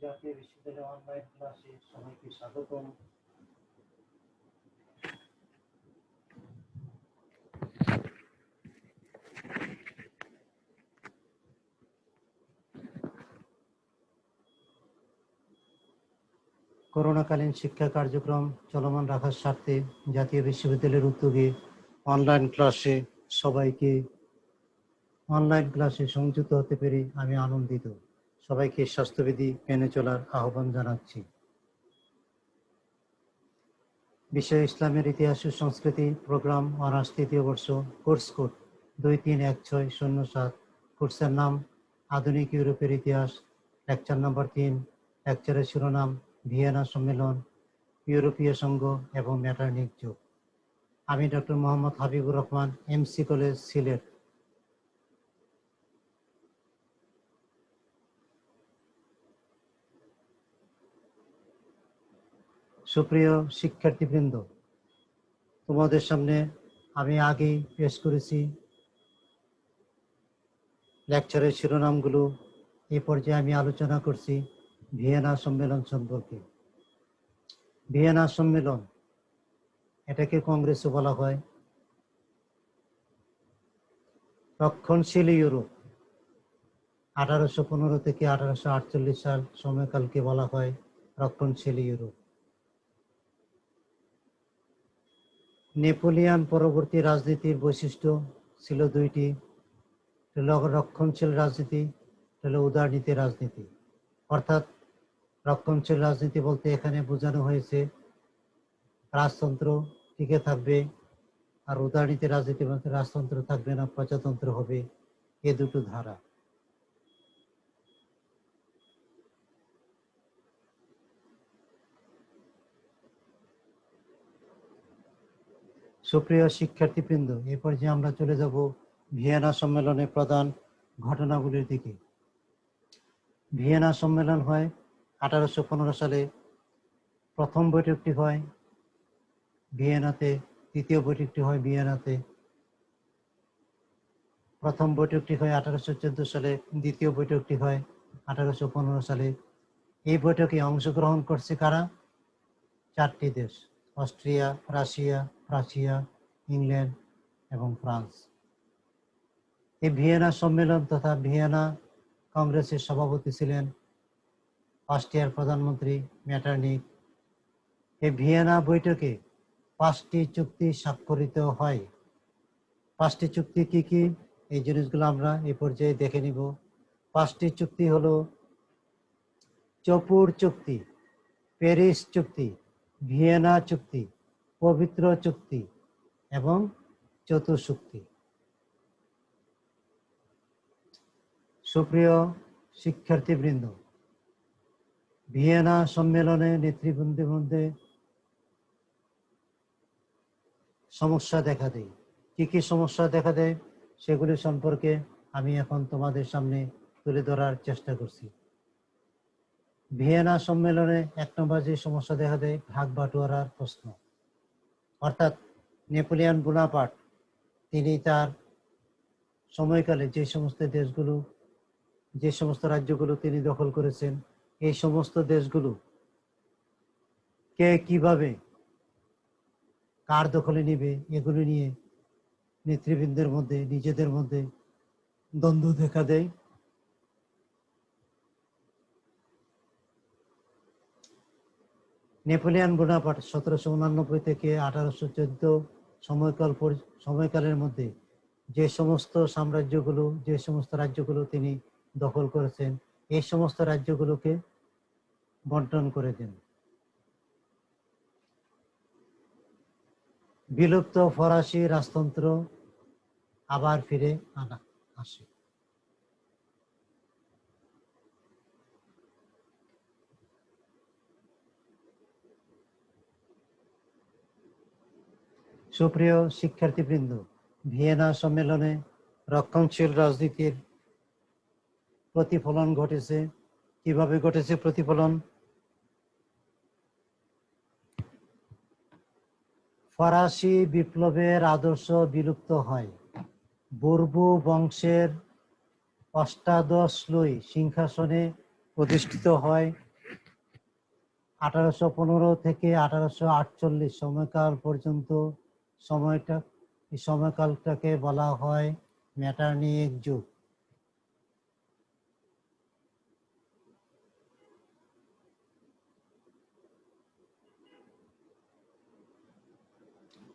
জাতীয় বিশ্ববিদ্যালয়ের অনলাইন ক্লাসে সবাইকে স্বাগতম। করোনাকালীন শিক্ষা কার্যক্রম চলমান রাখার স্বার্থে জাতীয় বিশ্ববিদ্যালয়ের উদ্যোগে অনলাইন ক্লাসে সংযুক্ত হতে পেরে আমি আনন্দিত। সবাইকে স্বাস্থ্যবিধি মেনে চলার আহ্বান জানাচ্ছি। বিষয় ইসলামের ইতিহাস ও সংস্কৃতি, প্রোগ্রাম অনার্স তৃতীয় বর্ষ, কোর্স কোড 231607। কোর্সের নাম আধুনিক ইউরোপের ইতিহাস। Lecture number 3। লেকচারের শিরোনাম ভিয়েনা সম্মেলন, ইউরোপীয় সংঘ এবং ম্যাটারনিক যুগ। আমি doctor Mohammad Habibur Rahman, MC college, Sylhet. সুপ্রিয় শিক্ষার্থীবৃন্দ, তোমাদের সামনে আমি আগেই পেশ করেছি লেকচারের শিরোনামগুলো। এই পর্যায়ে আমি আলোচনা করছি ভিয়েনা সম্মেলন সম্পর্কে। ভিয়েনা সম্মেলন, এটাকে কংগ্রেসও বলা হয়। রক্ষণশীল ইউরোপ 1815 থেকে 1848 সাল সময়কালকে বলা হয় রক্ষণশীল ইউরোপ। নেপোলিয়ান পরবর্তী রাজনীতির বৈশিষ্ট্য ছিল দুইটি, রক্ষণশীল রাজনীতি, উদারনীতি রাজনীতি। অর্থাৎ রক্ষণশীল রাজনীতি বলতে এখানে বোঝানো হয়েছে রাজতন্ত্র টিকে থাকবে, আর উদারনীতি রাজনীতি বলতে রাজতন্ত্র থাকবে না, প্রজাতন্ত্র হবে। এ দুটো ধারা। সুপ্রিয় শিক্ষার্থীবৃন্দ, এ পর্যায়ে আমরা চলে যাব ভিয়েনা সম্মেলনের প্রধান ঘটনাগুলির দিকে। ভিয়েনা সম্মেলন হয় 1815 সালে। প্রথম বৈঠকটি হয় ভিয়েনাতে, দ্বিতীয় বৈঠকটি হয় ভিয়েনাতে। প্রথম বৈঠকটি হয় 1814 সালে, দ্বিতীয় বৈঠকটি হয় 1815 সালে। এই বৈঠকে অংশগ্রহণ করছে কারা? 4টি দেশ: অস্ট্রিয়া, রাশিয়া, ইংল্যান্ড এবং ফ্রান্স। এই ভিয়েনা সম্মেলন তথা ভিয়েনা কংগ্রেসের সভাপতি ছিলেন অস্ট্রিয়ার প্রধানমন্ত্রী মেটারনিক। এই ভিয়েনা বৈঠকে 5টি চুক্তি স্বাক্ষরিত হয়। 5টি চুক্তি কি কি, এই জিনিসগুলো আমরা এই পর্যায়ে দেখে নিব। 5টি চুক্তি হলো চপুর চুক্তি, প্যারিস চুক্তি, ভিয়েনা চুক্তি, পবিত্র চুক্তি এবং চতুঃচুক্তি। সুপ্রিয় শিক্ষার্থীবৃন্দ, ভিয়েনা সম্মেলনে নেতৃবৃন্দের মধ্যে সমস্যা দেখা দেয়। কি কি সমস্যা দেখা দেয় সেগুলি সম্পর্কে আমি এখন তোমাদের সামনে তুলে ধরার চেষ্টা করছি। ভিয়েনা সম্মেলনে 1 নম্বর যে সমস্যা দেখা দেয়, ভাগ বাটোয়ারার প্রশ্ন। অর্থাৎ নেপোলিয়ান বোনাপার্ট তিনি তার সময়কালে যে সমস্ত রাজ্যগুলো তিনি দখল করেছেন, এই সমস্ত দেশগুলো কে কিভাবে কার দখলে নিবে, এগুলো নিয়ে নেতৃবৃন্দের মধ্যে নিজেদের মধ্যে দ্বন্দ্ব দেখা দেয়। নেপোলিয়ান বোনাপার্ট 1789 থেকে 1814 সময়কালের মধ্যে যে সমস্ত রাজ্যগুলো তিনি দখল করেছেন, এই সমস্ত রাজ্যগুলোকে বন্টন করে দেন। বিলুপ্ত ফরাসি রাজতন্ত্র আবার ফিরে আসে। সুপ্রিয় শিক্ষার্থীবৃন্দ, ভিয়েনা সম্মেলনে রক্ষণশীল রাজনীতির প্রতিফলন ঘটেছে। কিভাবে ঘটেছে প্রতিফলন? ফরাসি বিপ্লবের আদর্শ বিলুপ্ত হয়। বুরবু বংশের অষ্টাদশ লুই সিংহাসনে প্রতিষ্ঠিত হয় 1815 থেকে 1848 সময়কাল পর্যন্ত এই সময়কালটাকে বলা হয় মেটার্নিক যুগ।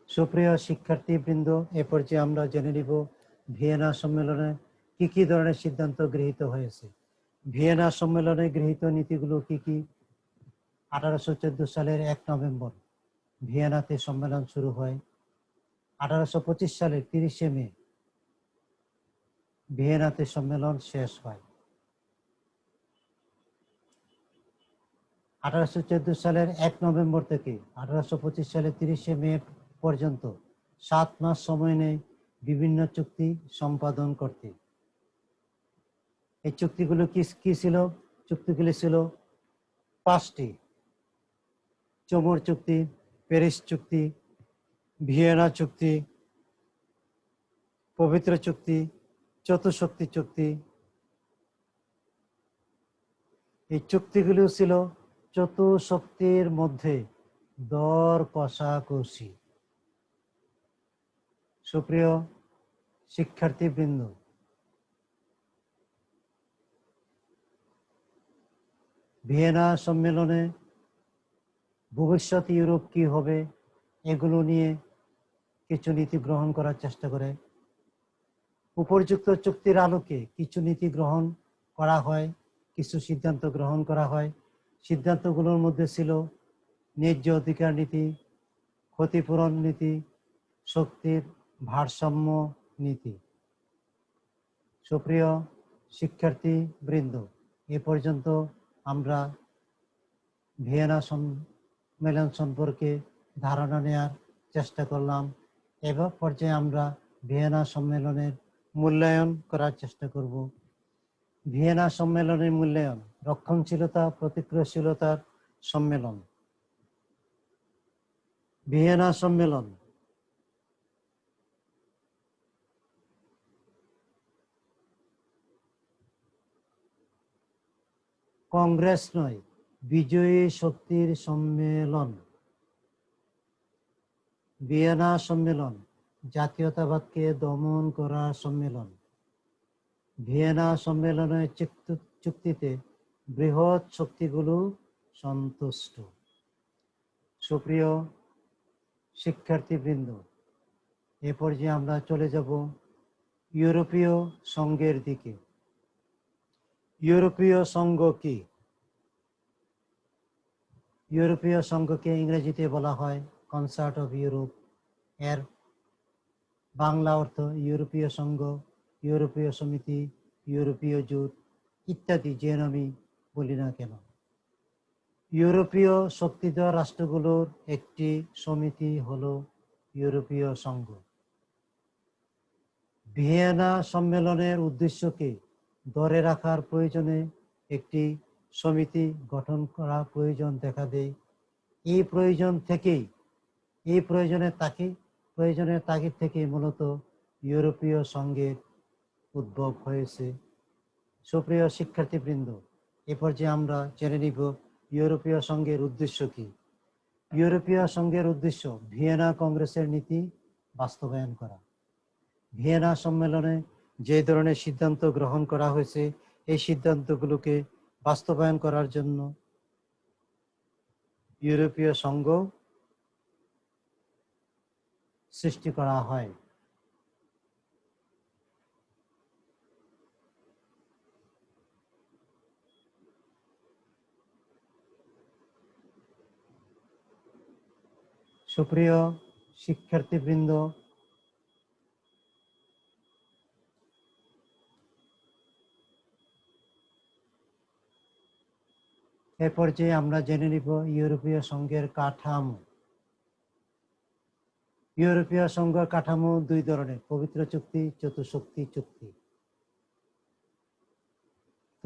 সুপ্রিয় শিক্ষার্থীবৃন্দ, এ পর্যায়ে আমরা জেনে নিব ভিয়েনা সম্মেলনে কি কি ধরনের সিদ্ধান্ত গৃহীত হয়েছে। ভিয়েনা সম্মেলনে গৃহীত নীতিগুলো কি কি? 1814 সালের 1 নভেম্বর ভিয়েনাতে সম্মেলন শুরু হয়। 1825 সালের 30 মে ভিয়েনাতে সম্মেলন শেষ হয়। 1814 সালের 1 নভেম্বর থেকে 1825 সালের 30 মে পর্যন্ত 7 মাস সময় নেয় বিভিন্ন চুক্তি সম্পাদন করতে। এই চুক্তিগুলো কি ছিল? চুক্তিগুলি ছিল 5টি: চমুর চুক্তি, প্যারিস চুক্তি, ভিয়েনা চুক্তি, পবিত্র চুক্তি, চতুশক্তি চুক্তি। এই চুক্তিগুলো ছিল চতুশক্তির মধ্যে দর কষাকষি। সুপ্রিয় শিক্ষার্থীবৃন্দ, ভিয়েনা সম্মেলনে ভবিষ্যৎ ইউরোপ কি হবে এগুলো নিয়ে কিছু নীতি গ্রহণ করার চেষ্টা করে। উপর্যুক্ত চুক্তির আলোকে কিছু নীতি গ্রহণ করা হয়, কিছু সিদ্ধান্ত গ্রহণ করা হয়। সিদ্ধান্তগুলোর মধ্যে ছিল ন্যায্য অধিকার নীতি, ক্ষতিপূরণ নীতি, শক্তির ভারসাম্য নীতি। সুপ্রিয় শিক্ষার্থীবৃন্দ, এ পর্যন্ত আমরা ভিয়েনা সম্মেলন সম্পর্কে ধারণা নেওয়ার চেষ্টা করলাম। এবার পর্যায়ে আমরা ভিয়েনা সম্মেলনের মূল্যায়ন করার চেষ্টা করব। ভিয়েনা সম্মেলনের মূল্যায়ন: রক্ষণশীলতা, প্রতিক্রিয়াশীলতার সম্মেলন। ভিয়েনা সম্মেলন কংগ্রেস নয়, বিজয়ী শক্তির সম্মেলন। ভিয়েনা সম্মেলন জাতীয়তাবাদকে দমন করার সম্মেলন। ভিয়েনা সম্মেলনের চুক্তিতে বৃহৎ শক্তিগুলো সন্তুষ্ট। সুপ্রিয় শিক্ষার্থীবৃন্দ, এ পর্যায়ে আমরা চলে যাব ইউরোপীয় সংঘের দিকে। ইউরোপীয় সংঘ কি? ইউরোপীয় সংঘকে ইংরেজিতে বলা হয় কনসার্ট অফ ইউরোপ। এর বাংলা অর্থ ইউরোপীয় সংঘ, ইউরোপীয় সমিতি, ইউরোপীয় জোট ইত্যাদি যে নামই বলি না কেন। ইউরোপীয় শক্তিধর রাষ্ট্রগুলোর একটি সমিতি হলো ইউরোপীয় সংঘ। ভিয়েনা সম্মেলনের উদ্দেশ্যকে ধরে রাখার প্রয়োজনে একটি সমিতি গঠন করা প্রয়োজন দেখা দেয়। এই প্রয়োজনের তাগিদ থেকে মূলত ইউরোপীয় সংঘের উদ্ভব হয়েছে। সুপ্রিয় শিক্ষার্থীবৃন্দ, এ পর্যায়ে আমরা জেনে নিব ইউরোপীয় সংঘের উদ্দেশ্য কি। ইউরোপীয় সংঘের উদ্দেশ্য ভিয়েনা কংগ্রেসের নীতি বাস্তবায়ন করা। ভিয়েনা সম্মেলনে যে ধরনের সিদ্ধান্ত গ্রহণ করা হয়েছে এই সিদ্ধান্তগুলোকে বাস্তবায়ন করার জন্য ইউরোপীয় সংঘ সৃষ্টি করা হয়। সুপ্রিয় শিক্ষার্থীবৃন্দ, এ পর্যায়ে আমরা জেনে নিব ইউরোপীয় সংঘের কাঠামো। ইউরোপীয় সংঘের কাঠামো দুই ধরনের: পবিত্র চুক্তি, চতুশক্তি চুক্তি। তো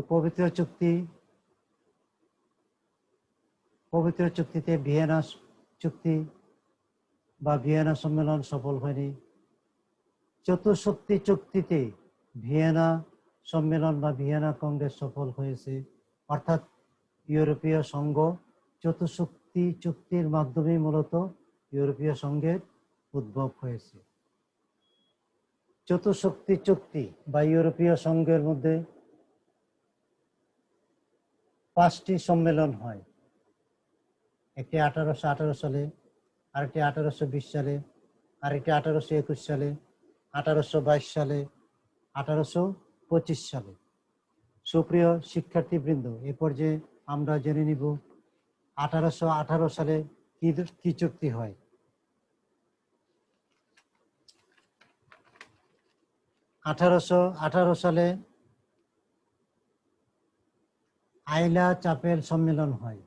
পবিত্র চুক্তিতে ভিয়েনা চুক্তি বা ভিয়েনা সম্মেলন সফল হয়নি। চতুশক্তি চুক্তিতে ভিয়েনা সম্মেলন বা ভিয়েনা কংগ্রেস সফল হয়েছে, অর্থাৎ ইউরোপীয় সংঘ চতুশক্তি চুক্তির মাধ্যমে মূলত ইউরোপীয় সংঘের উদ্ভব হয়েছে। চতুশক্তি চুক্তি বা ইউরোপীয় সংঘের মধ্যে 5টি সম্মেলন হয়। একটি 1818 সালে, আরেকটি 1820 সালে, আরেকটি 1821 সালে, 1822 সালে, 1825 সালে। সুপ্রিয় শিক্ষার্থীবৃন্দ, এ পর্যায়ে আমরা জেনে নিব 1818 সালে কি চুক্তি হয়। 1818 সালে আইলা চাপেল সম্মেলন হয়।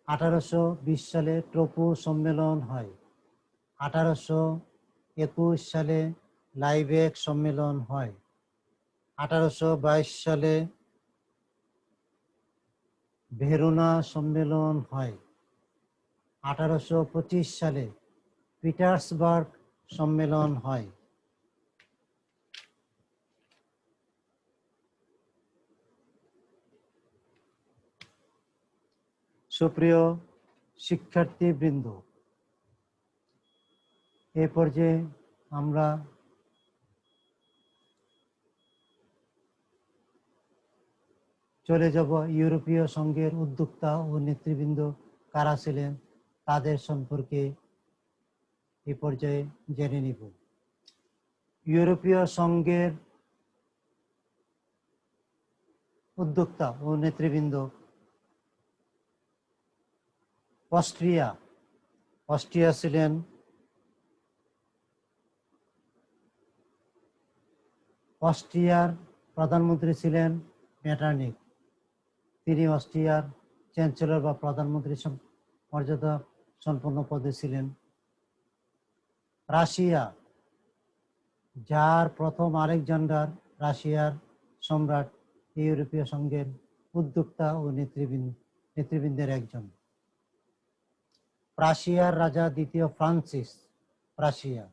1820 সালে ট্রোপো সম্মেলন হয়। 1821 সালে লাইবেক সম্মেলন হয়। 1822 সালে ভেরোনা সম্মেলন হয়। 1825 সালে পিটার্সবার্গ সম্মেলন হয়। সুপ্রিয় শিক্ষার্থীবৃন্দ, এ পর্যায়ে আমরা চলে যাব ইউরোপীয় সংঘের উদ্যোক্তা ও নেতৃবৃন্দ কারা ছিলেন তাদের সম্পর্কে এ পর্যায়ে জেনে নিব। ইউরোপীয় সংঘের উদ্যোক্তা ও নেতৃবৃন্দ: অস্ট্রিয়া ছিলেন অস্ট্রিয়ার প্রধানমন্ত্রী ছিলেন মেটারনিখ। তিনি অস্ট্রিয়ার চ্যান্সেলর বা প্রধানমন্ত্রী মর্যাদা সম্পন্ন পদে ছিলেন। রাশিয়া, যার প্রথম আলেকজান্ডার রাশিয়ার সম্রাট ইউরোপীয় সংঘের উদ্যোক্তা ও নেতৃবৃন্দের একজন। প্রাশিয়ার রাজা দ্বিতীয় ফ্রান্সিস প্রাশিয়া।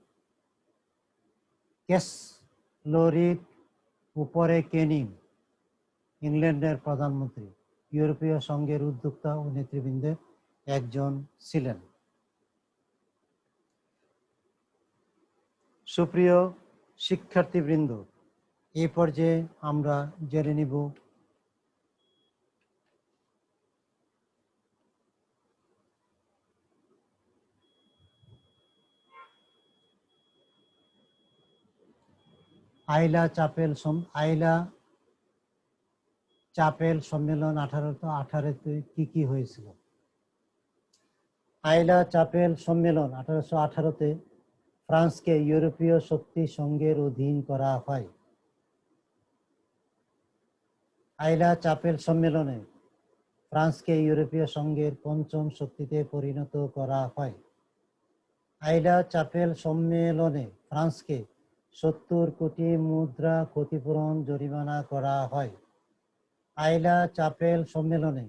কেসলোরিক উপরে কেনিং, ইংল্যান্ডের প্রধানমন্ত্রী, ইউরোপীয় সংঘের উদ্যোক্তা ও নেতৃবৃন্দের একজন ছিলেন। সুপ্রিয় শিক্ষার্থীবৃন্দ, এই পর্যায়ে আমরা জেনে নিব আইলা চাপেল সম্মেলন 1818-তে কি হয়েছিল। আইলা চাপেল সম্মেলন 1818-তে ফ্রান্সকে ইউরোপীয় শক্তি সংঘের অধীন করা হয়। আইলা চাপেল সম্মেলনে ফ্রান্সকে ইউরোপীয় সংঘের পঞ্চম শক্তিতে পরিণত করা হয়। আইলা চাপেল সম্মেলনে ফ্রান্সকে 70 কোটি মুদ্রা ক্ষতিপূরণ জরিমানা করা হয়। আইলা চাপেল সম্মেলনে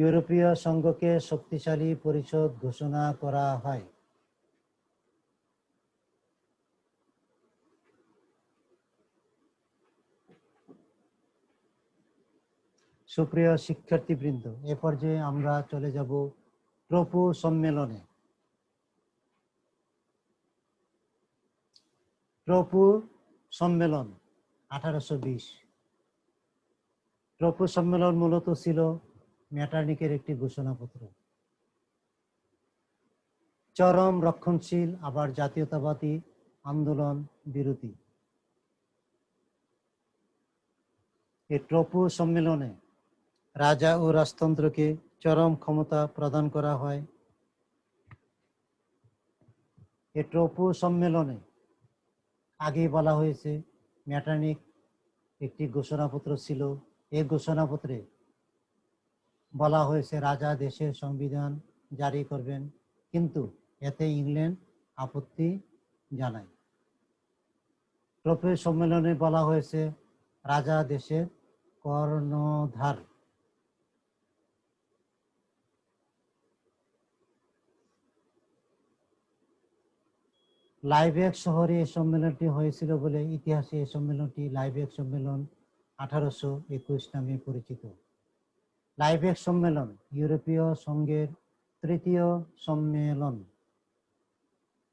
ইউরোপীয় সংঘকে শক্তিশালী পরিষদ ঘোষণা করা হয়। সুপ্রিয় শিক্ষার্থীবৃন্দ, এ পর্যায়ে আমরা চলে যাব ট্রোপো সম্মেলনে। ট্রোপো সম্মেলন 1820। ট্রোপো সম্মেলন মূলত ছিল মেটারনিখের একটি ঘোষণাপত্র। চরম রক্ষণশীল আবার জাতীয়তাবাদী আন্দোলন বিরোধী। এই ট্রোপো সম্মেলনে রাজা ও রাজতন্ত্রকে চরম ক্ষমতা প্রদান করা হয়। এই ট্রোপো সম্মেলনে আগেই বলা হয়েছে মেটারনিখ একটি ঘোষণাপত্র ছিল। এই ঘোষণাপত্রে বলা হয়েছে রাজা দেশের সংবিধান জারি করবেন, কিন্তু এতে ইংল্যান্ড আপত্তি জানায়। ট্রোপো সম্মেলনে বলা হয়েছে রাজা দেশের কর্ণধার। লাইবেক শহরে এই সম্মেলনটি হয়েছিল বলে ইতিহাসে এই সম্মেলনটি লাইবেক সম্মেলন 1821 নামে পরিচিত। লাইবেক সম্মেলন ইউরোপীয় সংঘের তৃতীয় সম্মেলন।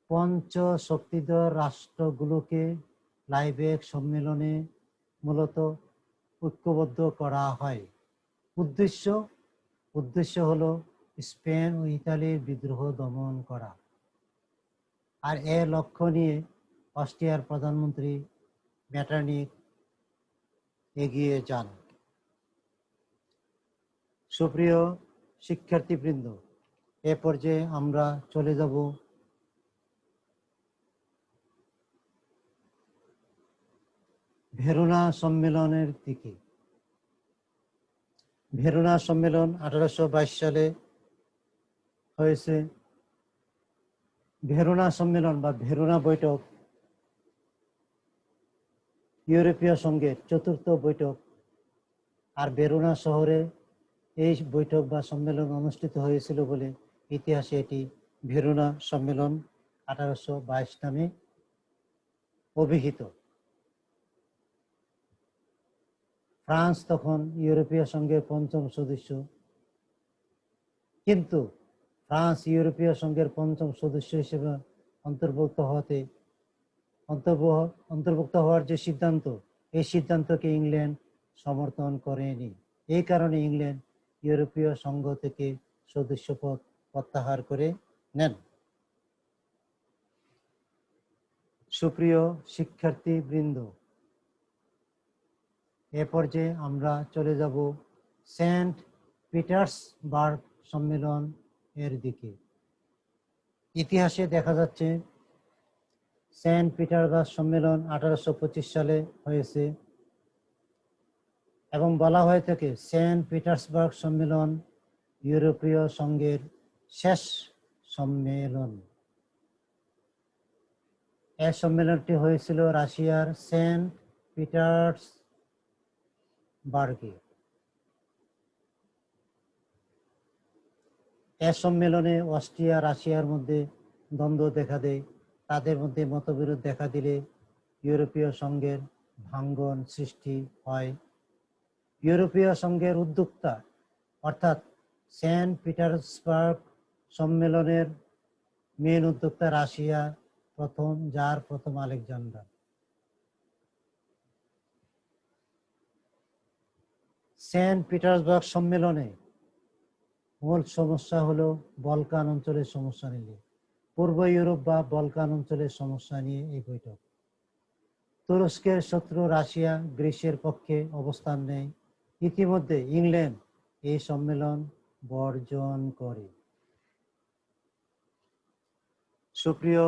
পঞ্চ শক্তিধর রাষ্ট্রগুলোকে লাইবেক সম্মেলনে মূলত ঐক্যবদ্ধ করা হয়। উদ্দেশ্য হলো স্পেন ও ইতালির বিদ্রোহ দমন করা। আর এ লক্ষ্য নিয়ে অস্ট্রিয়ার প্রধানমন্ত্রী মেটারনিখ এগিয়ে যান। সুপ্রিয় শিক্ষার্থীবৃন্দ, এ পর্যায়ে আমরা চলে যাব ভেরোনা সম্মেলনের দিকে। ভেরোনা সম্মেলন 1822 সালে হয়েছে। ভেরোনা সম্মেলন বা ভেরোনা বৈঠক ইউরোপীয় সংঘের চতুর্থ বৈঠক। আর ভেরোনা শহরে এই বৈঠক বা সম্মেলন অনুষ্ঠিত হয়েছিল বলে ইতিহাসে এটি ভেরোনা সম্মেলন 1822 নামে অভিহিত। ফ্রান্স তখন ইউরোপীয় সংঘের পঞ্চম সদস্য, কিন্তু ফ্রান্স ইউরোপীয় সংঘের পঞ্চম সদস্য হিসেবে অন্তর্ভুক্ত হওয়ার যে সিদ্ধান্ত, এই সিদ্ধান্তকে ইংল্যান্ড সমর্থন করেনি। এই কারণে ইংল্যান্ড ইউরোপীয় সংঘ থেকে সদস্যপদ প্রত্যাহার করে নেন। সুপ্রিয় শিক্ষার্থীবৃন্দ, এ পর্যায়ে আমরা চলে যাব সেন্ট পিটার্সবার্গ সম্মেলন এর দিকে। ইতিহাসে দেখা যাচ্ছে সেন্ট পিটার্সবার্গ সম্মেলন 1825 সালে হয়েছে এবং বলা হয়ে থাকে সেন্ট পিটার্সবার্গ সম্মেলন ইউরোপীয় সংঘের শেষ সম্মেলন। এই সম্মেলনটি হয়েছিল রাশিয়ার সেন্ট পিটার্সবার্গে। এ সম্মেলনে অস্ট্রিয়া রাশিয়ার মধ্যে দ্বন্দ্ব দেখা দেয়। তাদের মধ্যে মতবিরোধ দেখা দিলে ইউরোপীয় সংঘের ভাঙ্গন সৃষ্টি হয়। ইউরোপীয় সংঘের উদ্যোক্তা অর্থাৎ সেন্ট পিটার্সবার্গ সম্মেলনের মেন উদ্যোক্তা রাশিয়া প্রথম আলেকজান্ডার। সেন্ট পিটার্সবার্গ সম্মেলনে মূল সমস্যা হলো বলকান অঞ্চলের সমস্যা নিয়ে, পূর্ব ইউরোপ বা বলকান অঞ্চলের সমস্যা নিয়ে এই বৈঠক। তুরস্কের শত্রু রাশিয়া গ্রিসের পক্ষে অবস্থান নেয়। ইতিমধ্যে ইংল্যান্ড এই সম্মেলন বর্জন করে। সুপ্রিয়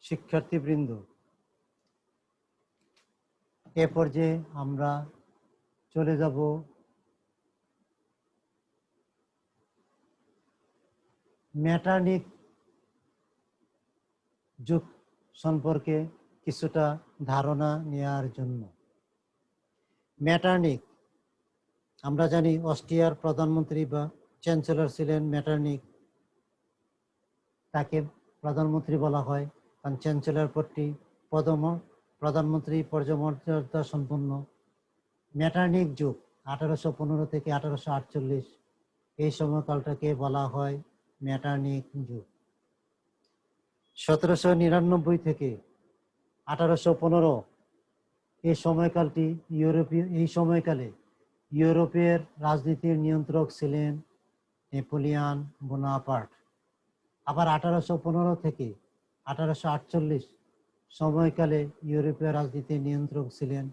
শিক্ষার্থীবৃন্দ, এ পর্যায়ে আমরা চলে যাব মেটারনিখ যুগ সম্পর্কে কিছুটা ধারণা নেওয়ার জন্য। মেটারনিখ, আমরা জানি অস্ট্রিয়ার প্রধানমন্ত্রী বা চ্যান্সেলর ছিলেন মেটারনিখ। তাকে প্রধানমন্ত্রী বলা হয় কারণ চ্যান্সেলর পদটি প্রধানমন্ত্রী পর্যামর্যাদা সম্পন্ন। মেটারনিখ যুগ 1815 থেকে 1848, এই সময়কালটাকে বলা হয় মেটারনিখ যুগ। 1799 থেকে 1815 এই সময়কালে ইউরোপের রাজনীতির নিয়ন্ত্রক ছিলেন নেপোলিয়ন বোনাপার্ট। আবার 1815 থেকে 1848 সময়কালে ইউরোপীয় রাজনীতির নিয়ন্ত্রক ছিলেন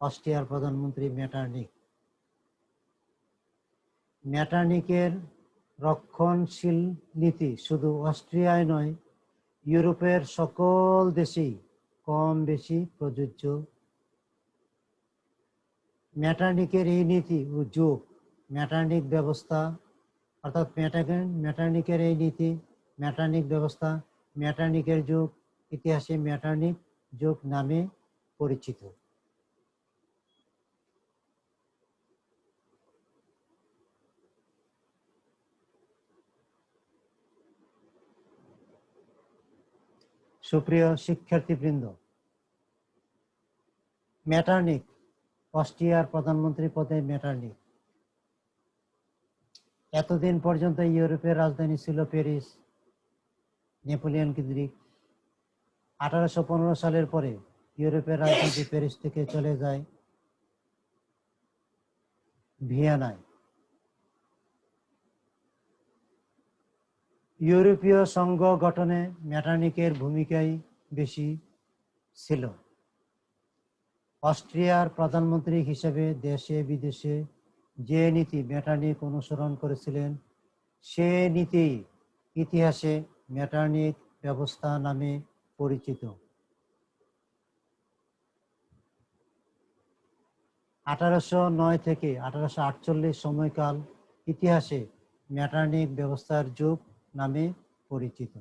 অস্ট্রিয়ার প্রধানমন্ত্রী মেটারনিখ। মেটারনিখের রক্ষণশীল নীতি শুধু অস্ট্রিয়ায় নয়, ইউরোপের সকল দেশেই কম বেশি প্রযোজ্য। মেটারনিখের এই নীতি ও যুগ মেটারনিখ ব্যবস্থা অর্থাৎ মেটারনিখের এই নীতি মেটারনিখ ব্যবস্থা মেটারনিখের যুগ ইতিহাসে মেটারনিখ যুগ নামে পরিচিত। সুপ্রিয় শিক্ষার্থীবৃন্দ, মেটারনিখ অস্ট্রিয়ার প্রধানমন্ত্রী পদে মেটারনিখ। এতদিন পর্যন্ত ইউরোপের রাজধানী ছিল প্যারিস, নেপোলিয়ন কেন্দ্রিক। 1815 সালের পরে ইউরোপের রাজধানী প্যারিস থেকে চলে যায় ভিয়েনায়। ইউরোপীয় সংঘ গঠনে মেটারনিখের ভূমিকাই বেশি ছিল। অস্ট্রিয়ার প্রধানমন্ত্রী হিসেবে দেশে বিদেশে যে নীতি মেটারনিখ অনুসরণ করেছিলেন, সে নীতি ইতিহাসে মেটারনিখ ব্যবস্থা নামে পরিচিত। 1809 থেকে 1848 সময়কাল ইতিহাসে মেটারনিখ ব্যবস্থার যুগ নামে পরিচিত।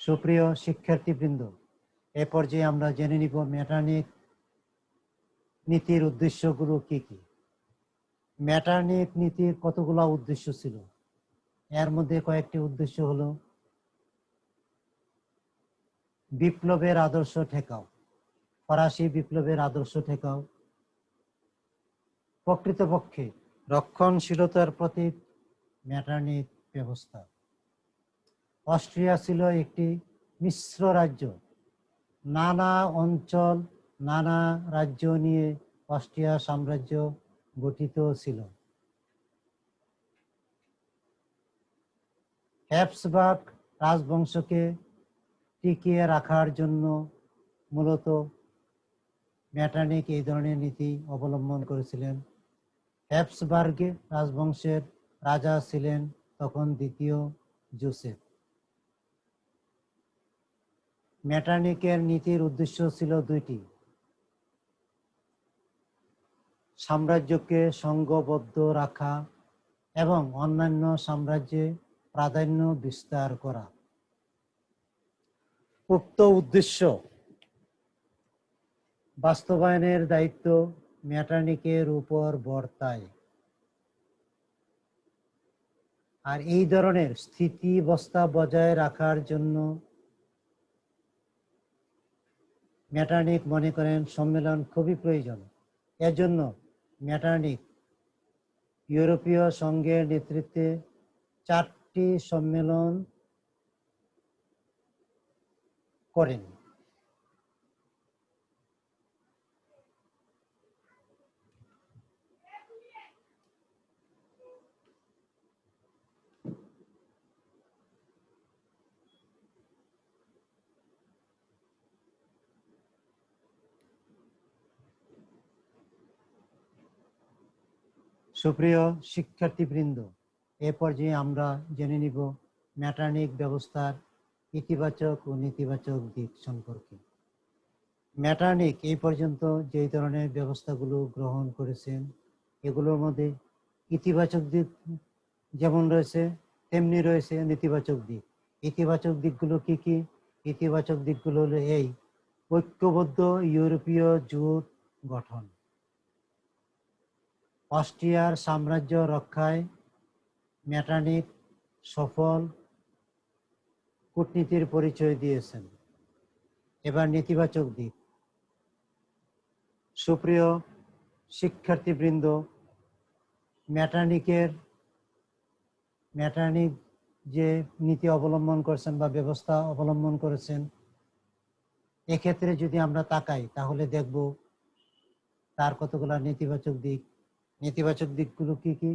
সুপ্রিয় শিক্ষার্থীবৃন্দ, এ পর্যায়ে আমরা জেনে নিব মেটারনিখ নীতির উদ্দেশ্যগুলো কি কি। মেটারনিখ নীতির কতগুলো উদ্দেশ্য ছিল? এর মধ্যে কয়েকটি উদ্দেশ্য হলো বিপ্লবের আদর্শ ঠেকাও, ফরাসি বিপ্লবের আদর্শ ঠেকাও। প্রকৃতপক্ষে রক্ষণশীলতার প্রতীক মেটারনিখ ব্যবস্থা। অস্ট্রিয়া ছিল একটি মিশ্র রাজ্য। নানা অঞ্চল, নানা রাজ্য নিয়ে অস্ট্রিয়া সাম্রাজ্য গঠিত ছিল। হ্যাবসবার্গ রাজবংশকে টিকিয়ে রাখার জন্য মূলত মেটারনিখ এই ধরনের নীতি অবলম্বন করেছিলেন। হ্যাবসবার্গ রাজবংশের রাজা ছিলেন তখন দ্বিতীয় জোসেফ। মেটারনিখের নীতির উদ্দেশ্য ছিল দুইটি: সাম্রাজ্যকে সংঘবদ্ধ রাখা এবং অন্যান্য সাম্রাজ্যে প্রাধান্য বিস্তার করা। উক্ত উদ্দেশ্য বাস্তবায়নের দায়িত্ব মেটারনিখের উপর বর্তায়। আর এই ধরনের স্থিতিবস্থা বজায় রাখার জন্য মেটারনিখ মনে করেন সম্মেলন খুবই প্রয়োজন। এজন্য মেটারনিখ ইউরোপীয় সংঘের নেতৃত্বে 4টি সম্মেলন করেন। সুপ্রিয় শিক্ষার্থীবৃন্দ, এ পর্যায়ে আমরা জেনে নিব মেটারনিখ ব্যবস্থার ইতিবাচক ও নেতিবাচক দিক সম্পর্কে। মেটারনিখ এই পর্যন্ত যে ধরনের ব্যবস্থাগুলো গ্রহণ করেছেন, এগুলোর মধ্যে ইতিবাচক দিক যেমন রয়েছে, তেমনি রয়েছে নেতিবাচক দিক। ইতিবাচক দিকগুলো কি কি? ইতিবাচক দিকগুলো হলো এই: ঐক্যবদ্ধ ইউরোপীয় জোট গঠন, অস্ট্রিয়ার সাম্রাজ্য রক্ষায় মেটারনিখ সফল কূটনীতির পরিচয় দিয়েছেন। এবার নেতিবাচক দিক। সুপ্রিয় শিক্ষার্থীবৃন্দ, মেটারনিখ যে নীতি অবলম্বন করেছেন বা ব্যবস্থা অবলম্বন করেছেন, এক্ষেত্রে যদি আমরা তাকাই তাহলে দেখব তার কতগুলো নেতিবাচক দিক। নেতিবাচক দিকগুলো কি কি?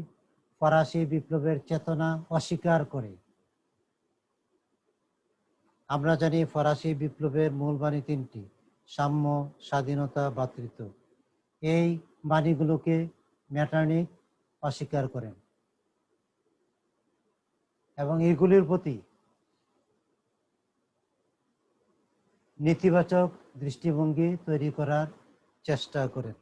ফরাসি বিপ্লবের চেতনা অস্বীকার করে। আমরা জানি ফরাসি বিপ্লবের মূল বাণী 3টি: সাম্য, স্বাধীনতা, ভ্রাতৃত্ব। এই বাণীগুলোকে মেটারনিখ অস্বীকার করেন এবং এগুলির প্রতি নেতিবাচক দৃষ্টিভঙ্গি তৈরি করার চেষ্টা করেন।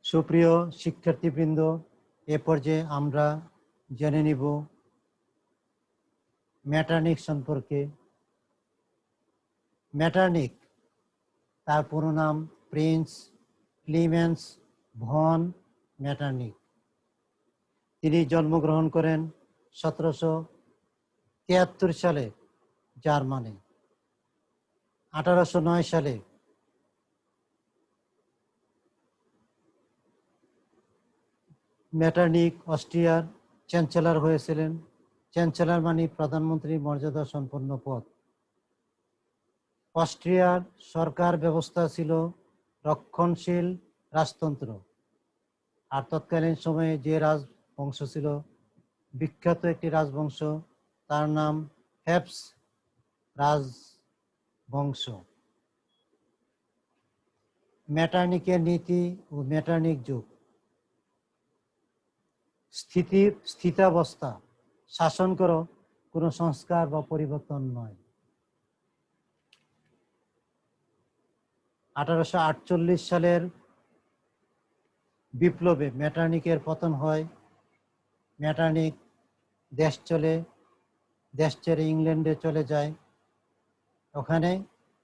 সুপ্রিয় শিক্ষার্থীবৃন্দ, এ পর্যায়ে আমরা জেনে নিব মেটারনিখ সম্পর্কে মেটারনিক, তার পুরো নাম প্রিন্স ক্লিমেন্স ভন মেটারনিক। তিনি জন্মগ্রহণ করেন 1773 সালে জার্মানি। 1809 সালে মেটারনিক অস্ট্রিয়ার চ্যান্সেলর হয়েছিলেন। চ্যান্সেলর মানে প্রধানমন্ত্রী মর্যাদা সম্পন্ন পদ। অস্ট্রিয়ার সরকার ব্যবস্থা ছিল রক্ষণশীল রাজতন্ত্র। আর তৎকালীন সময়ে যে রাজবংশ ছিল, বিখ্যাত একটি রাজবংশ, তার নাম হ্যাবস রাজবংশ। মেটারনিকের নীতি ও মেটারনিক যুগ। স্থিতাবস্থা, শাসন করো, কোনো সংস্কার বা পরিবর্তন নয়। 1848 সালের বিপ্লবে মেটারনিকের পতন হয়। মেটারনিক দেশ ছেড়ে ইংল্যান্ডে চলে যায়। ওখানে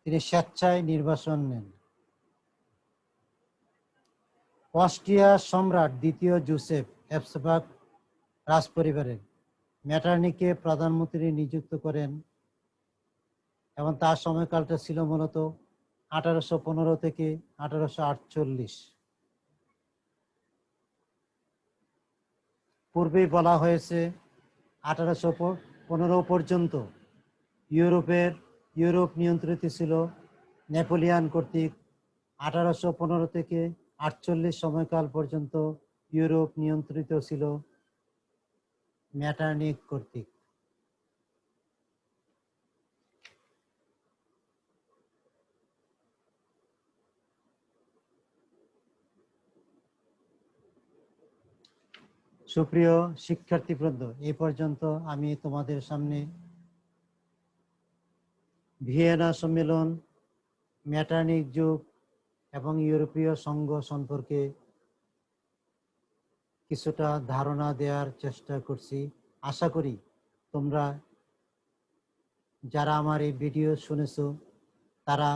তিনি স্বেচ্ছায় নির্বাসন নেন। অস্ট্রিয়ার সম্রাট দ্বিতীয় জোসেফ হ্যাবসবার্গ রাজপরিবারের মেটারনিককে প্রধানমন্ত্রী নিযুক্ত করেন এবং তার সময়কালটা ছিল মূলত 1815 থেকে 1848। পূর্বেই বলা হয়েছে 1815 পর্যন্ত ইউরোপ নিয়ন্ত্রিত ছিল নেপোলিয়ান কর্তৃক। 1815 থেকে 48 সময়কাল পর্যন্ত ইউরোপ নিয়ন্ত্রিত ছিল মেটারনিক কর্তৃক। সুপ্রিয় শিক্ষার্থীবৃন্দ, এই পর্যন্ত আমি তোমাদের সামনে ভিয়েনা সম্মেলন, মেটারনিক যুগ এবং ইউরোপীয় সংঘ সম্পর্কে কিছুটা ধারণা দেওয়ার চেষ্টা করছি। আশা করি তোমরা যারা আমার এই ভিডিও শুনেছো, তারা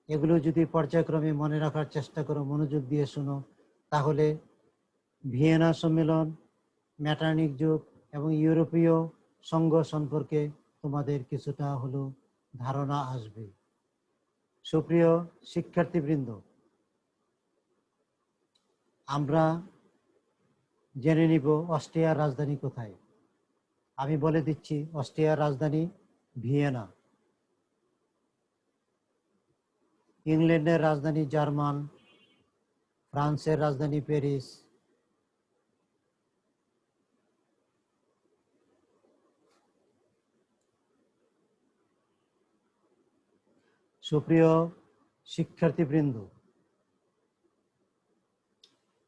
এগুলো যদি পর্যায়ক্রমে মনে রাখার চেষ্টা করো, মনোযোগ দিয়ে শুনো, তাহলে ভিয়েনা সম্মেলন, মেটারনিক যুগ এবং ইউরোপীয় সংঘ সম্পর্কে তোমাদের কিছুটা হলো ধারণা আসবে। সুপ্রিয় শিক্ষার্থীবৃন্দ, আমরা জেনে নিব অস্ট্রিয়ার রাজধানী কোথায়। আমি বলে দিচ্ছি, অস্ট্রিয়ার রাজধানী ভিয়েনা। ইংল্যান্ডের রাজধানী জার্মান, ফ্রান্সের রাজধানী প্যারিস, সুপ্রিয় শিক্ষার্থীবৃন্দ,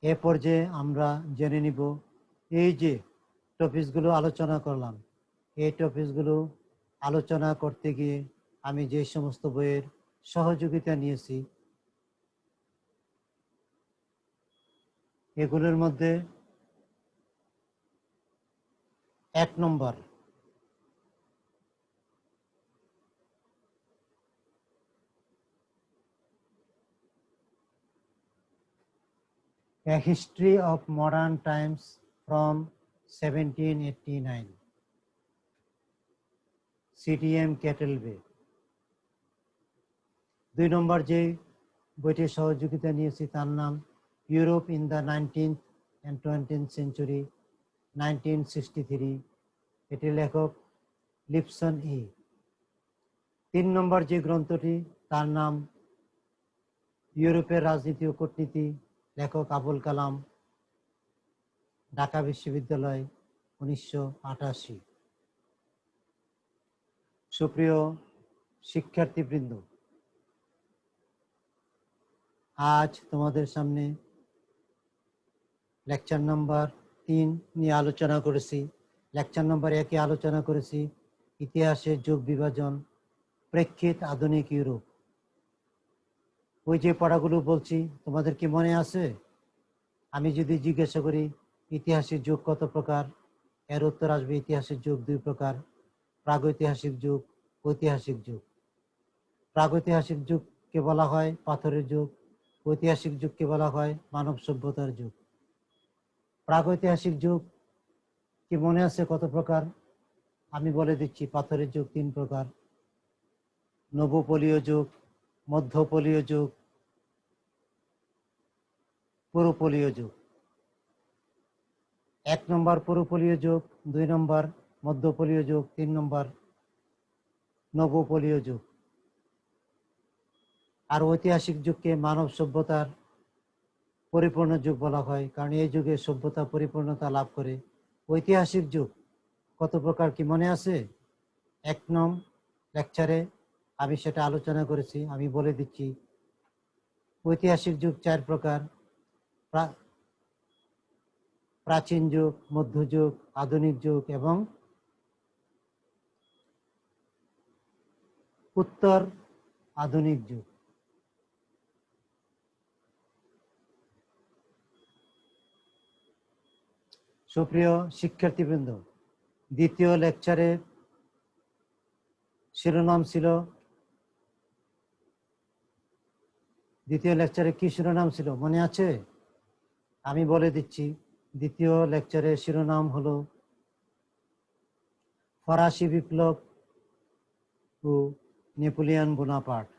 এ পর্যায়ে আমরা জেনে নিব এই যে টপিকসগুলো আলোচনা করলাম, এই টপিকসগুলো আলোচনা করতে গিয়ে আমি যে সমস্ত বইয়ের সহযোগিতা নিয়েছি, এগুলোর মধ্যে 1 নম্বর A History of Modern Times from 1789, CTM Kettleby। 2 নম্বর যে বইটির সহযোগিতা নিয়েছি তার নাম Europe in the 19th and 20th century, 1963। এটির লেখক লিপসন ই। 3 নম্বর যে গ্রন্থটি তার নাম ইউরোপের রাজনীতি ও কূটনীতি, লেখক আবুল কালাম, ঢাকা বিশ্ববিদ্যালয়, 1988। সুপ্রিয় শিক্ষার্থীবৃন্দ, আজ তোমাদের সামনে লেকচার নাম্বার 3 নিয়ে আলোচনা করেছি। লেকচার নাম্বার 1-এ আলোচনা করেছি ইতিহাসের যুগ বিভাজন, প্রেক্ষিত আধুনিক ইউরোপ। ওই যে পড়াগুলো বলছি তোমাদের কি মনে আছে? আমি যদি জিজ্ঞাসা করি ইতিহাসের যুগ কত প্রকার, এর উত্তর আসবে ইতিহাসের যুগ 2 প্রকার, প্রাগৈতিহাসিক যুগ ঐতিহাসিক যুগ। প্রাগৈতিহাসিক যুগকে বলা হয় পাথরের যুগ, ঐতিহাসিক যুগকে বলা হয় মানব সভ্যতার যুগ। প্রাগৈতিহাসিক যুগ কি মনে আছে কত প্রকার? আমি বলে দিচ্ছি। পাথরের যুগ 3 প্রকার: নবপলীয় যুগ, মধ্যপলীয় যুগ, পুরোপলীয় যুগ। 1 নম্বর পুরোপলীয় যুগ, 2 নম্বর মধ্যপলীয় যুগ, 3 নম্বর নবপলীয় যুগ। আর ঐতিহাসিক যুগকে মানব সভ্যতার পরিপূর্ণ যুগ বলা হয়, কারণ এই যুগে সভ্যতা পরিপূর্ণতা লাভ করে। ঐতিহাসিক যুগ কত প্রকার কি মনে আছে? 1 নং লেকচারে আমি সেটা আলোচনা করেছি, আমি বলে দিচ্ছি। ঐতিহাসিক যুগ 4 প্রকার: প্রাচীন যুগ, মধ্যযুগ, আধুনিক যুগ এবং উত্তর আধুনিক যুগ। সুপ্রিয় শিক্ষার্থীবৃন্দ, দ্বিতীয় লেকচারে শিরোনাম ছিল, দ্বিতীয় লেকচারে কি শিরোনাম ছিল মনে আছে? আমি বলে দিচ্ছি। দ্বিতীয় লেকচারের শিরোনাম হলো ফরাসি বিপ্লব ও নেপোলিয়ন বোনাপার্ট।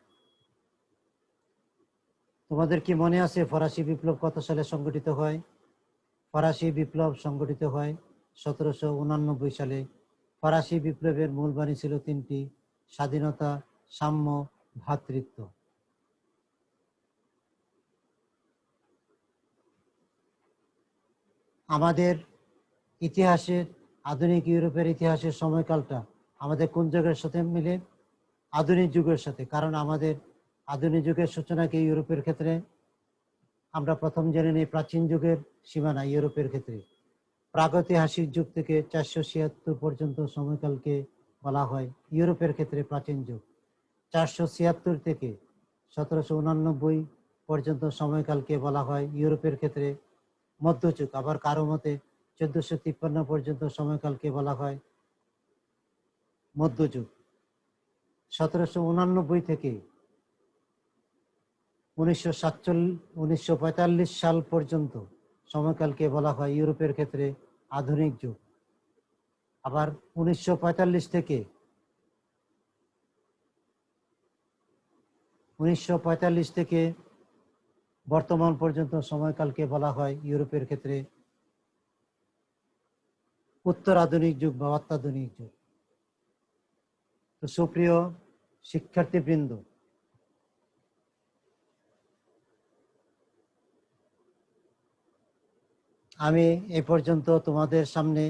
তোমাদের কি মনে আছে ফরাসি বিপ্লব কত সালে সংগঠিত হয়? ফরাসি বিপ্লব সংগঠিত হয় 1789 সালে। ফরাসি বিপ্লবের মূল বাণী ছিল 3টি: স্বাধীনতা, সাম্য, ভ্রাতৃত্ব। আমাদের ইতিহাসের, আধুনিক ইউরোপের ইতিহাসের সময়কালটা আমাদের কোন যুগের সাথে মিলে? আধুনিক যুগের সাথে। কারণ আমাদের আধুনিক যুগের সূচনাকে ইউরোপের ক্ষেত্রে আমরা প্রথম জেনে নিই প্রাচীন যুগের সীমানা ইউরোপের ক্ষেত্রে। প্রাগৈতিহাসিক যুগ থেকে 476 পর্যন্ত সময়কালকে বলা হয় ইউরোপের ক্ষেত্রে প্রাচীন যুগ। 476 থেকে 1789 পর্যন্ত সময়কালকে বলা হয় ইউরোপের ক্ষেত্রে মধ্যযুগ। আবার কারো মতে 1453 পর্যন্ত সময়কালকে বলা হয় মধ্যযুগ। 1789 থেকে 1945 সাল পর্যন্ত সময়কালকে বলা হয় ইউরোপের ক্ষেত্রে আধুনিক যুগ। আবার 1945 থেকে বর্তমান পর্যন্ত সময়কালকে বলা হয় ইউরোপের ক্ষেত্রে উত্তর আধুনিক যুগ বা অত্যাধুনিক যুগ। তো সুপ্রিয় শিক্ষার্থীবৃন্দ, আমি এ পর্যন্ত তোমাদের সামনে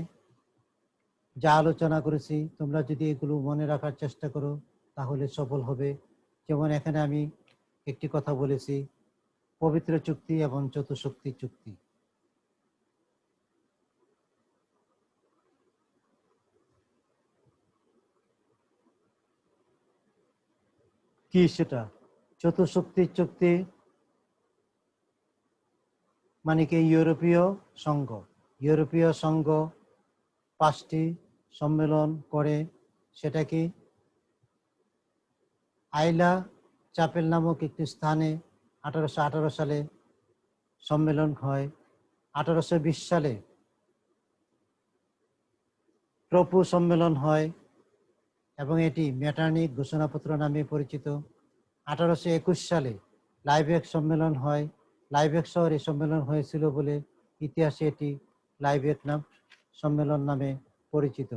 যা আলোচনা করেছি, তোমরা যদি এগুলো মনে রাখার চেষ্টা করো তাহলে সফল হবে। যেমন এখানে আমি একটি কথা বলেছি, পবিত্র চুক্তি এবং চতুশক্তি চুক্তি। কি সেটা? চতুশক্তি চুক্তি মানে কি? ইউরোপীয় সংঘ। ইউরোপীয় সংঘ 5টি সম্মেলন করে। সেটা কি? আইলা চাপেল নামক একটি স্থানে 1818 সালে সম্মেলন হয়। 1820 সালে ট্রপু সম্মেলন হয় এবং এটি মেটার্নিক ঘোষণাপত্র নামে পরিচিত। 1821 সালে লাইবেক সম্মেলন হয়। লাইবেক শহরে সম্মেলন হয়েছিল বলে ইতিহাসে এটি লাইবেক নাম সম্মেলন নামে পরিচিত।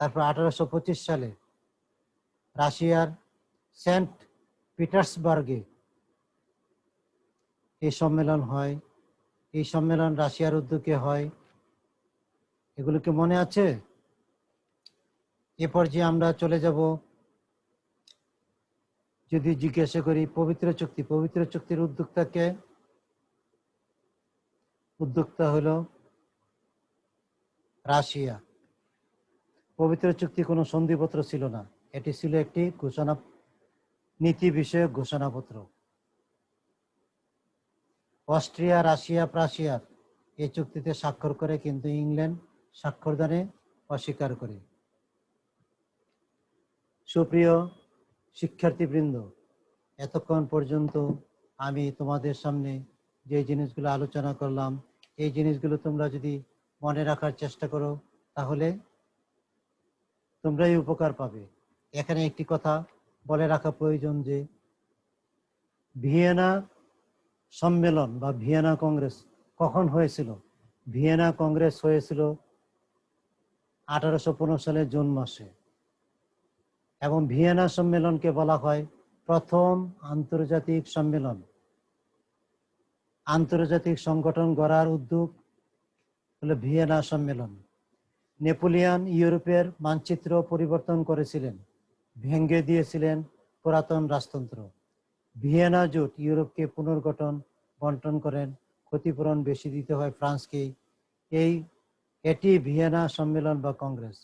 তারপর 1825 সালে রাশিয়ার সেন্ট পিটার্সবার্গে এই সম্মেলন হয়। এই সম্মেলন রাশিয়ার উদ্যোগে হয়। এগুলো কি মনে আছে? এ পর্যায়ে আমরা চলে যাব, যদি জিজ্ঞাসা করি পবিত্র চুক্তি। পবিত্র চুক্তির উদ্যোক্তা হলো রাশিয়া। পবিত্র চুক্তি কোনো সন্ধিপত্র ছিল না, এটি ছিল একটি নীতি বিষয়ক ঘোষণাপত্র। অস্ট্রিয়া, রাশিয়া, প্রাশিয়ার এই চুক্তিতে স্বাক্ষর করে, কিন্তু ইংল্যান্ড স্বাক্ষরদানে অস্বীকার করে। সুপ্রিয় শিক্ষার্থীবৃন্দ, এতক্ষণ পর্যন্ত আমি তোমাদের সামনে যে জিনিসগুলো আলোচনা করলাম, এই জিনিসগুলো তোমরা যদি মনে রাখার চেষ্টা করো তাহলে তোমরাই উপকার পাবে। এখানে একটি কথা বলে রাখা প্রয়োজন যে ভিয়েনা সম্মেলন বা ভিয়েনা কংগ্রেস কখন হয়েছিল? ভিয়েনা কংগ্রেস হয়েছিল 1815 সালের জুন মাসে, এবং ভিয়েনা সম্মেলনকে বলা হয় প্রথম আন্তর্জাতিক সম্মেলন। আন্তর্জাতিক সংগঠন গড়ার উদ্যোগ হলো ভিয়েনা সম্মেলন। নেপোলিয়ন ইউরোপের মানচিত্র পরিবর্তন করেছিলেন, ভেঙে দিয়েছিলেন পুরাতন রাজতন্ত্র। ভিয়েনা জোট ইউরোপকে পুনর্গঠন বন্টন করেন, ক্ষতিপূরণ বেশি দিতে হয় ফ্রান্সকেই। এটি ভিয়েনা সম্মেলন বা কংগ্রেস।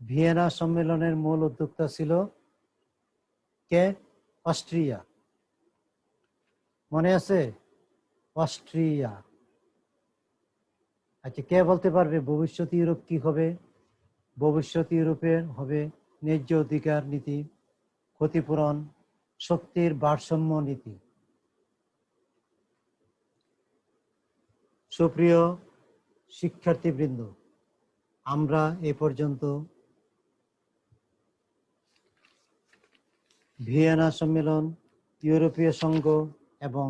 ভিয়েনা সম্মেলনের মূল উদ্যোক্তা ছিল কে? অস্ট্রিয়া। মনে আছে? অস্ট্রিয়া। আচ্ছা, কে বলতে পারবে ভবিষ্যৎ ইউরোপ কি হবে? ভবিষ্যৎ ইউরোপের হবে ন্যায্য অধিকার নীতি, ক্ষতিপূরণ, শক্তির ভারসাম্য নীতি। সুপ্রিয় শিক্ষার্থীবৃন্দ, আমরা এ পর্যন্ত ভিয়েনা সম্মেলন, ইউরোপীয় সংঘ এবং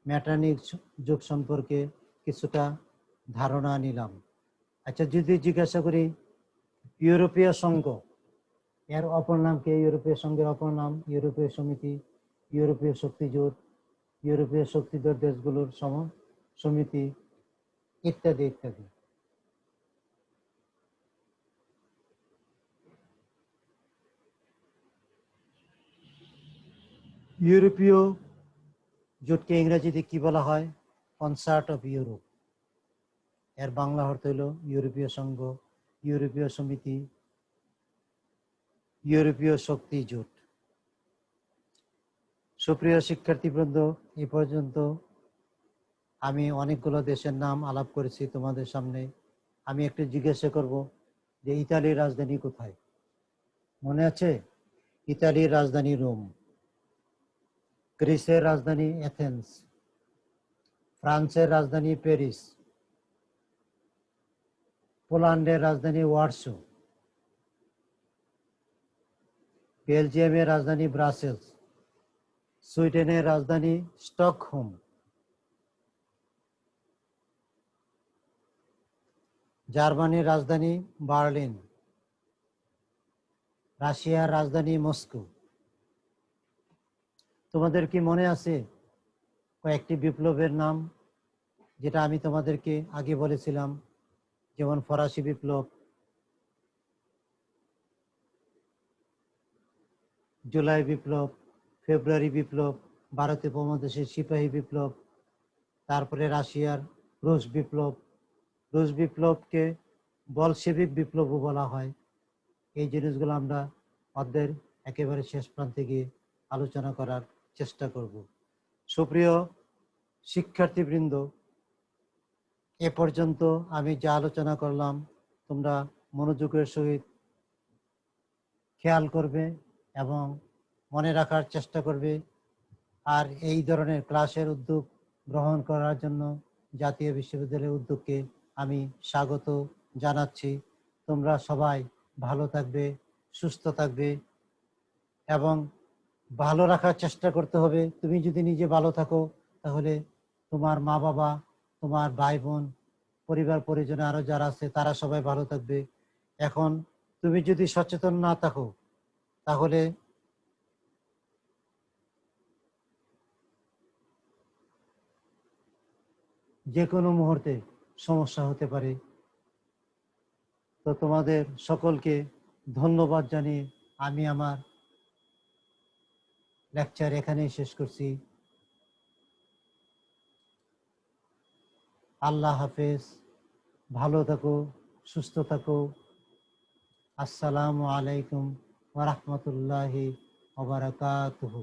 মেটার্নিক যুগ সম্পর্কে কিছুটা ধারণা নিলাম। আচ্ছা, যদি জিজ্ঞাসা করি ইউরোপীয় সংঘ এর অপর নাম কি? ইউরোপীয় সংঘের অপর নাম ইউরোপীয় সমিতি, ইউরোপীয় শক্তি জোট, ইউরোপীয় শক্তিধর দেশগুলোর সমিতি, ইত্যাদি ইত্যাদি। ইউরোপীয় জোটকে ইংরেজিতে কি বলা হয়? Concert of Europe. এর বাংলা অর্থ হলো ইউরোপীয় সংঘ, ইউরোপীয় সমিতি, ইউরোপীয় শক্তি জোট। সুপ্রিয় শিক্ষার্থীবৃন্দ, এ পর্যন্ত আমি অনেকগুলো দেশের নাম আলাপ করেছি তোমাদের সামনে। আমি একটু জিজ্ঞাসা করব যে ইতালির রাজধানী কোথায়? মনে আছে? ইতালির রাজধানী রোম। গ্রিসের রাজধানী এথেন্স। ফ্রান্সের রাজধানী প্যারিস। পোল্যান্ডের রাজধানী ওয়ারসো। বেলজিয়ামের রাজধানী ব্রাসেলস। সুইডেনের রাজধানী স্টকহোম। জার্মানির রাজধানী বার্লিন। রাশিয়ার রাজধানী মস্কো। তোমাদের কি মনে আছে কয়েকটি বিপ্লবের নাম, যেটা আমি তোমাদেরকে আগে বলেছিলাম? যেমন ফরাসি বিপ্লব, জুলাই বিপ্লব, ফেব্রুয়ারি বিপ্লব, ভারতে উপমহাদেশের সিপাহী বিপ্লব, তারপরে রাশিয়ার রুশ বিপ্লব। রুশ বিপ্লবকে বলশেভিক বিপ্লবও বলা হয়। এই জিনিসগুলো আমরা অধ্যায়ের একেবারে শেষ প্রান্তে গিয়ে আলোচনা করার চেষ্টা করব। সুপ্রিয় শিক্ষার্থীবৃন্দ, এ পর্যন্ত আমি যা আলোচনা করলাম তোমরা মনোযোগের সহিত খেয়াল করবে এবং মনে রাখার চেষ্টা করবে। আর এই ধরনের ক্লাসের উদ্যোগ গ্রহণ করার জন্য জাতীয় বিশ্ববিদ্যালয়ের উদ্যোগকে আমি স্বাগত জানাচ্ছি। তোমরা সবাই ভালো থাকবে, সুস্থ থাকবে এবং ভালো রাখার চেষ্টা করতে হবে। তুমি যদি নিজে ভালো থাকো তাহলে তোমার মা বাবা, তোমার ভাই বোন, পরিবার পরিজন আরো যারা আছে তারা সবাই ভালো থাকবে। এখন তুমি যদি সচেতন না থাকো তাহলে যে কোনো মুহূর্তে সমস্যা হতে পারে। তো তোমাদের সকলকে ধন্যবাদ জানিয়ে আমি আমার লেকচার এখানেই শেষ করছি। আল্লাহ হাফেজ, ভালো থাকো, সুস্থ থাকো। আসসালামু আলাইকুম ওয়া রাহমাতুল্লাহি ওয়া বারাকাতুহু।